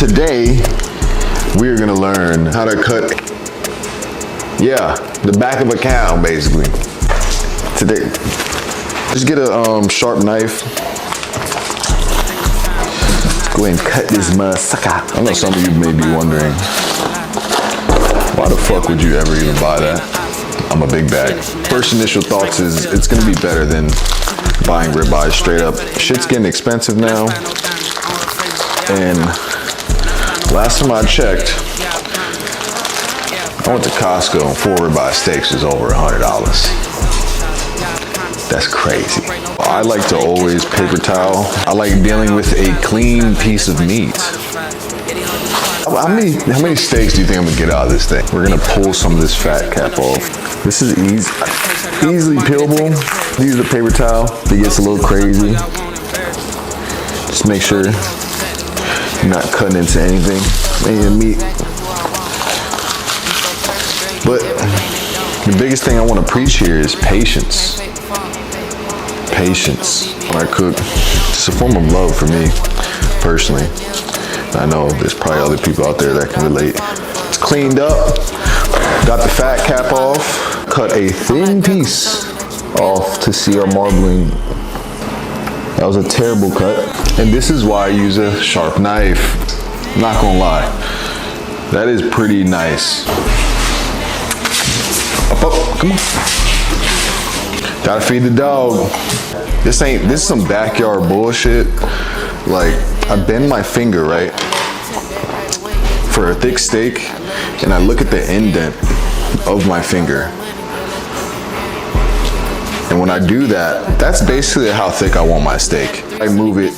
Today, we're gonna learn how to cut, the back of a cow, basically. Today, just get a sharp knife. Go ahead and cut this motherfucker. I know some of you may be wondering, why the fuck would you ever even buy that? I'm a big bag. First initial thoughts is it's gonna be better than buying ribeye straight up. Shit's getting expensive now. And last time I checked, I went to Costco and 4 ribeye steaks was over $100. That's crazy. I like to always paper towel. I like dealing with a clean piece of meat. How many steaks do you think I'm gonna get out of this thing? We're gonna pull some of this fat cap off. This is easily peelable. Use the paper towel if it gets a little crazy. Just make sure you're not cutting into anything, any of the meat. But the biggest thing I want to preach here is patience. Patience when I cook. It's a form of love for me, personally. I know there's probably other people out there that can relate. It's cleaned up, got the fat cap off, cut a thin piece off to see our marbling. That was a terrible cut. And this is why I use a sharp knife. I'm not gonna lie. That is pretty nice. Up, come on. Gotta feed the dog. This is some backyard bullshit. Like, I bend my finger, right, for a thick steak, and I look at the indent of my finger. And when I do that, that's basically how thick I want my steak. I move it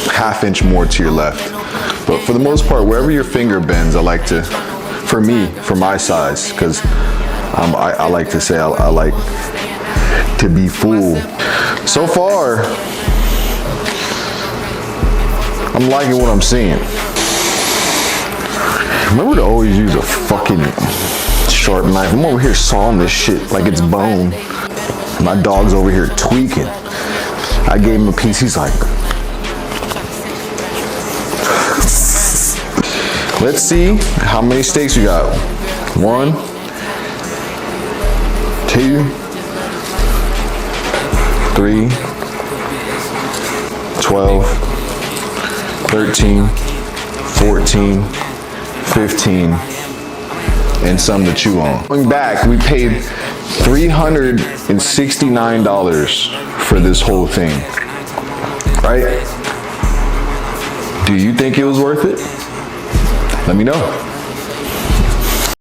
½ inch more to your left. But for the most part, wherever your finger bends, I like to, for me, for my size, because I like to say I like to be full. So far, I'm liking what I'm seeing. Remember to always use a fucking sharp knife. I'm over here sawing this shit like it's bone. My dog's over here tweaking. I gave him a piece, he's like. Let's see how many steaks we got. 1, 2, 3, 12, 13, 14, 15, and some to chew on. Going back, we paid $369 for this whole thing, right? Do you think it was worth it? Let me know.